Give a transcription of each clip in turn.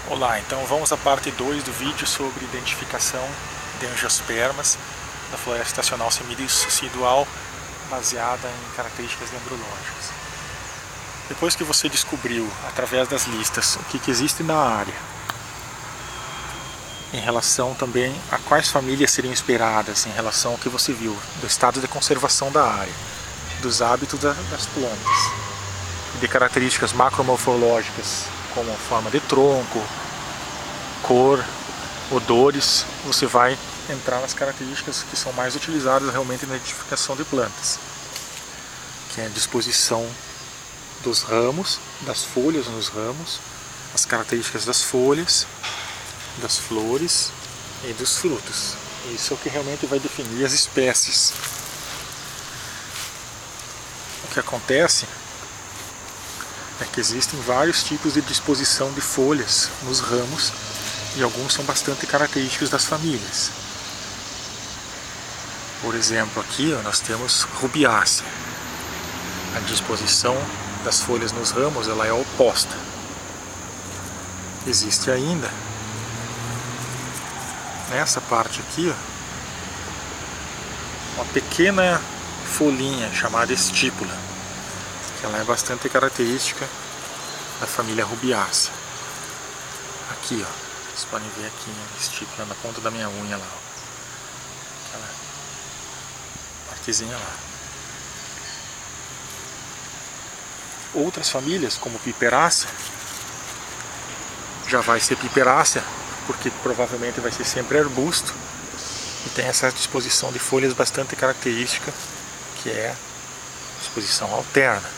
Olá, então vamos à parte 2 do vídeo sobre identificação de angiospermas da floresta estacional semidecidual baseada em características dendrológicas. Depois que você descobriu, através das listas, o que existe na área, em relação também a quais famílias seriam esperadas, em relação ao que você viu, do estado de conservação da área, dos hábitos das plantas, de características macromorfológicas, como a forma de tronco, cor, odores, você vai entrar nas características que são mais utilizadas realmente na identificação de plantas, que é a disposição dos ramos, das folhas nos ramos, as características das folhas, das flores e dos frutos. Isso é o que realmente vai definir as espécies. O que acontece é que existem vários tipos de disposição de folhas nos ramos e alguns são bastante característicos das famílias. Por exemplo, aqui nós temos rubiácea. A disposição das folhas nos ramos ela é oposta. Existe ainda nessa parte aqui uma pequena folhinha chamada estípula, que ela é bastante característica da família rubiácea. Aqui, ó, vocês podem ver aqui a estípula na ponta da minha unha lá, ó. Aquela partezinha lá. Outras famílias, como piperácea, já vai ser piperácea, porque provavelmente vai ser sempre arbusto, e tem essa disposição de folhas bastante característica, que é a disposição alterna.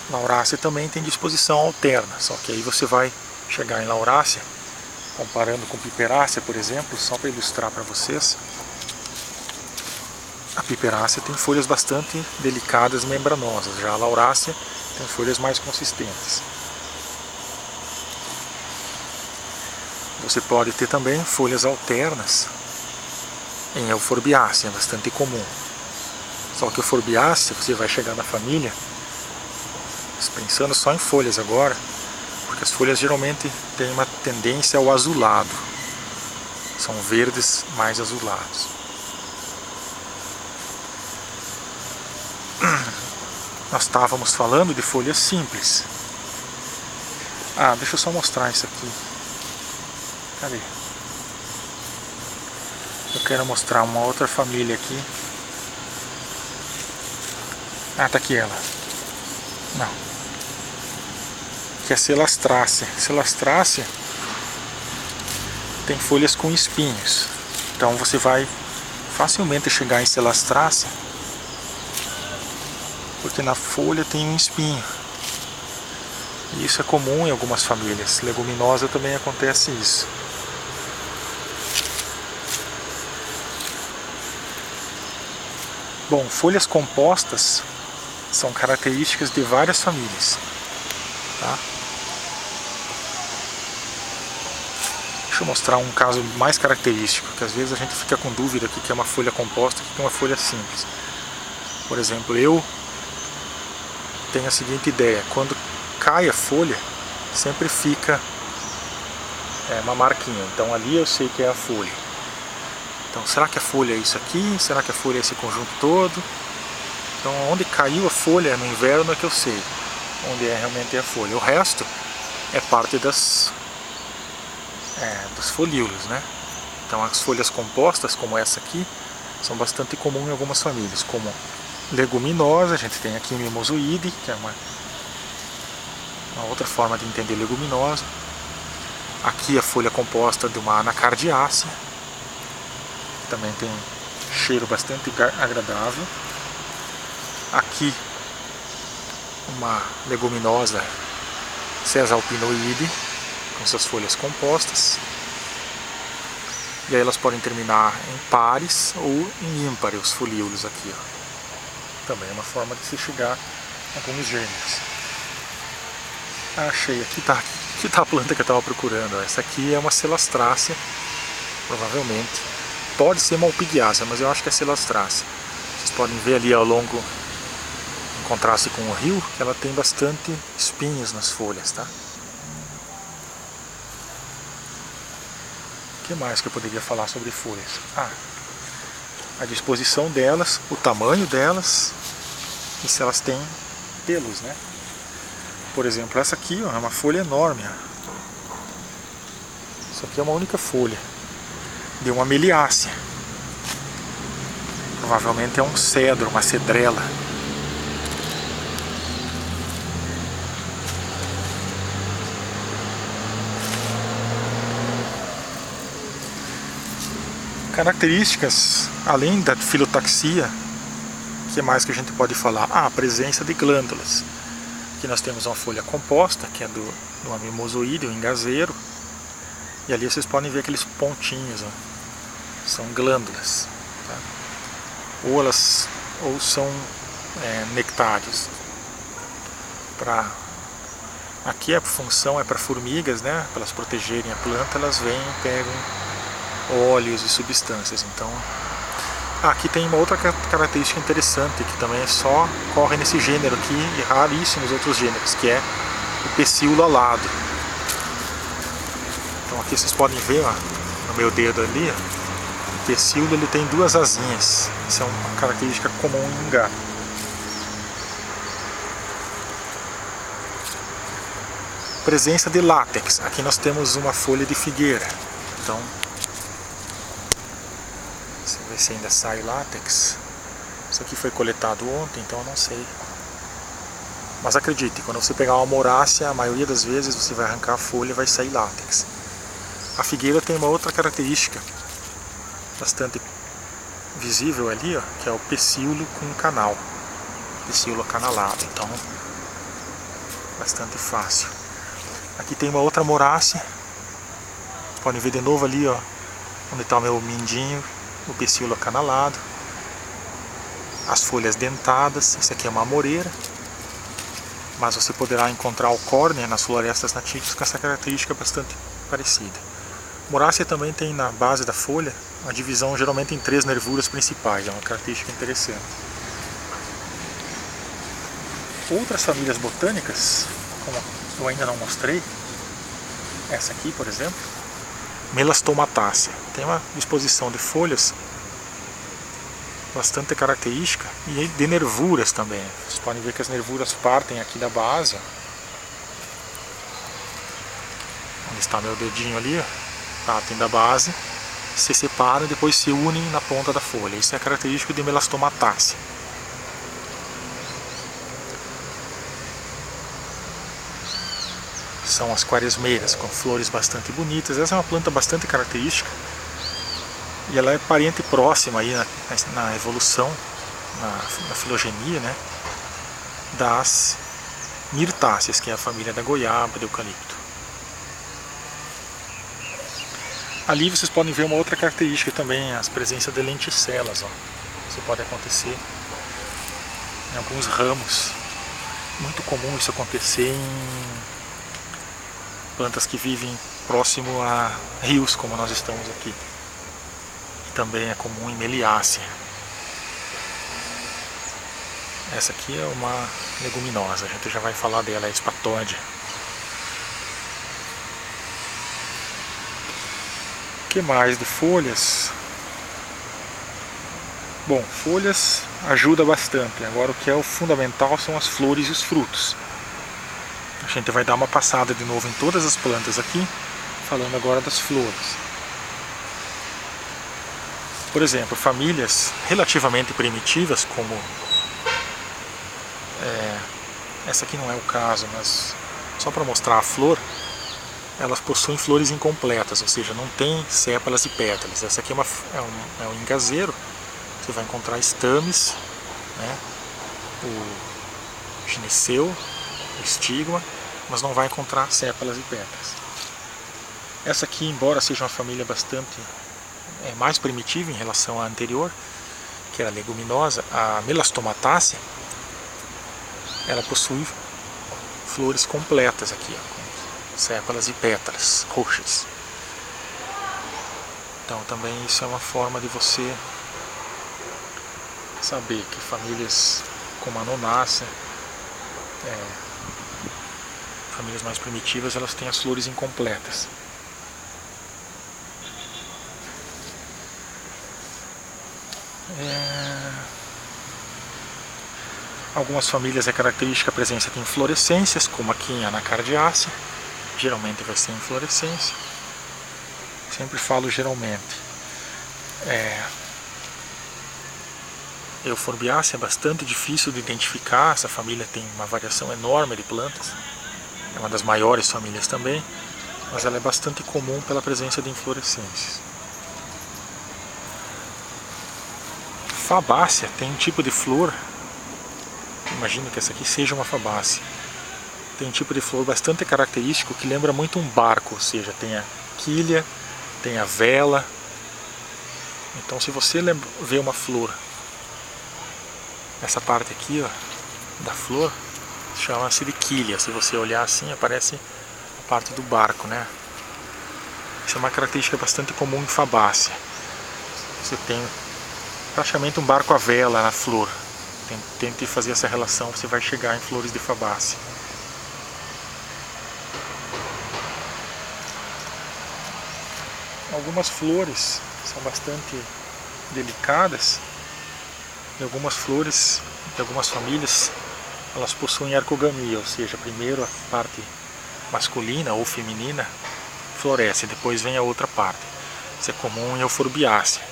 Laurácea também tem disposição alterna, só que aí você vai chegar em Laurácea, comparando com piperácea, por exemplo, só para ilustrar para vocês. A piperácea tem folhas bastante delicadas, membranosas, já a Laurácea tem folhas mais consistentes. Você pode ter também folhas alternas em Euforbiácea, bastante comum. Só que Euforbiácea, você vai chegar na família, pensando só em folhas agora, porque as folhas geralmente têm uma tendência ao azulado, são verdes mais azulados. Nós estávamos falando de folhas simples. Deixa eu só mostrar isso aqui. Cadê? Eu quero mostrar uma outra família aqui. Tá aqui ela. Não. Que é Celastrácea. Celastrácea tem folhas com espinhos. Então você vai facilmente chegar em Celastrácea, porque na folha tem um espinho. E isso é comum em algumas famílias. Leguminosa também acontece isso. Bom, folhas compostas são características de várias famílias. Tá? Deixa eu mostrar um caso mais característico, que às vezes a gente fica com dúvida o que é uma folha composta e o que é uma folha simples. Por exemplo, eu tenho a seguinte ideia: quando cai a folha, sempre fica uma marquinha. Então ali eu sei que é a folha. Então será que a folha é isso aqui? Será que a folha é esse conjunto todo? Então onde caiu a folha no inverno é que eu sei onde realmente é a folha. O resto é parte dos folíolos, né? Então as folhas compostas, como essa aqui, são bastante comuns em algumas famílias, como leguminosa. A gente tem aqui mimosoide, que é uma outra forma de entender leguminosa. Aqui a folha composta de uma anacardiácea, que também tem cheiro bastante agradável. Aqui uma leguminosa Cesalpinoide, com suas folhas compostas. E aí elas podem terminar em pares ou em ímpares, os folíolos aqui, ó. Também é uma forma de se chegar a alguns gêneros. Achei, aqui tá a planta que eu estava procurando. Essa aqui é uma Celastrácea, provavelmente. Pode ser uma Malpighiácea, mas eu acho que é Celastrácea. Vocês podem ver ali ao longo contraste com o rio, que ela tem bastante espinhos nas folhas, tá? O que mais que eu poderia falar sobre folhas? A disposição delas, o tamanho delas e se elas têm pelos, né? Por exemplo, essa aqui, ó, é uma folha enorme, ó. Isso aqui é uma única folha de uma meliácea. Provavelmente é um cedro, uma cedrela. Características, além da filotaxia, o que mais que a gente pode falar? A presença de glândulas. Aqui nós temos uma folha composta, que é do mimosoide, o engazeiro. E ali vocês podem ver aqueles pontinhos, ó, são glândulas, tá? Ou são nectários. Aqui a função é para formigas, né? Para elas protegerem a planta, elas vêm e pegam óleos e substâncias. Então, aqui tem uma outra característica interessante que também só ocorre nesse gênero aqui e raríssimos outros gêneros, que é o pecíolo alado. Então aqui vocês podem ver, ó, no meu dedo ali, ó, o pecíolo ele tem duas asinhas. Isso é uma característica comum em ingá. Presença de látex. Aqui nós temos uma folha de figueira. Então, deixa eu ver se ainda sai látex. Isso aqui foi coletado ontem, então eu não sei. Mas acredite, quando você pegar uma morácea, a maioria das vezes você vai arrancar a folha e vai sair látex. A figueira tem uma outra característica bastante visível ali, ó, que é o pecíolo com canal. Pecíolo acanalado, então bastante fácil. Aqui tem uma outra morácea. Podem ver de novo ali, ó, onde está o meu mindinho, o pecíolo acanalado. As folhas dentadas. Esse aqui é uma amoreira. Mas você poderá encontrar o córnea nas florestas nativas com essa característica bastante parecida. Morácea também tem na base da folha a divisão geralmente em 3 nervuras principais, é uma característica interessante. Outras famílias botânicas, como eu ainda não mostrei, essa aqui, por exemplo, Melastomatácea, tem uma disposição de folhas bastante característica e de nervuras também. Vocês podem ver que as nervuras partem aqui da base, ó. Onde está meu dedinho ali, ó. Partem da base, se separam e depois se unem na ponta da folha. Isso é característico de Melastomatácea. São as quaresmeiras, com flores bastante bonitas. Essa é uma planta bastante característica e ela é parente próxima aí na evolução, na filogenia, né, das mirtáceas, que é a família da goiaba, do eucalipto. Ali vocês podem ver uma outra característica também, as presenças de lenticelas, ó. Isso pode acontecer em alguns ramos. Muito comum isso acontecer em plantas que vivem próximo a rios, como nós estamos aqui. E também é comum em meliácea. Essa aqui é uma leguminosa, a gente já vai falar dela, é espatódia. O que mais de folhas? Bom, folhas ajuda bastante. Agora o que é o fundamental são as flores e os frutos. A gente vai dar uma passada de novo em todas as plantas aqui, falando agora das flores. Por exemplo, famílias relativamente primitivas, como essa aqui não é o caso, mas só para mostrar a flor, elas possuem flores incompletas, ou seja, não tem sépalas e pétalas. Essa aqui é um engazeiro. Você vai encontrar estames, né, o gineceu, o estigma, mas não vai encontrar sépalas e pétalas. Essa aqui, embora seja uma família bastante mais primitiva em relação à anterior, que era a leguminosa, a Melastomatácea, ela possui flores completas aqui, ó, com sépalas e pétalas roxas. Então também isso é uma forma de você saber que famílias como a nonácea. Famílias mais primitivas, elas têm as flores incompletas. Algumas famílias é característica a presença de inflorescências, como aqui em Anacardiácea. Geralmente vai ser inflorescência. Sempre falo geralmente. Euforbiácea é bastante difícil de identificar. Essa família tem uma variação enorme de plantas. É uma das maiores famílias também, mas ela é bastante comum pela presença de inflorescências. Fabácea tem um tipo de flor, imagino que essa aqui seja uma fabácea. Tem um tipo de flor bastante característico que lembra muito um barco, ou seja, tem a quilha, tem a vela. Então se você vê uma flor, essa parte aqui ó, da flor, chama-se de quilha. Se você olhar assim, aparece a parte do barco, né? Isso é uma característica bastante comum em fabácea. Você tem praticamente um barco à vela na flor. Tente fazer essa relação, você vai chegar em flores de fabácea. Algumas flores são bastante delicadas. E algumas flores de algumas famílias, elas possuem arcogamia, ou seja, primeiro a parte masculina ou feminina floresce, depois vem a outra parte. Isso é comum em Euforbiácea.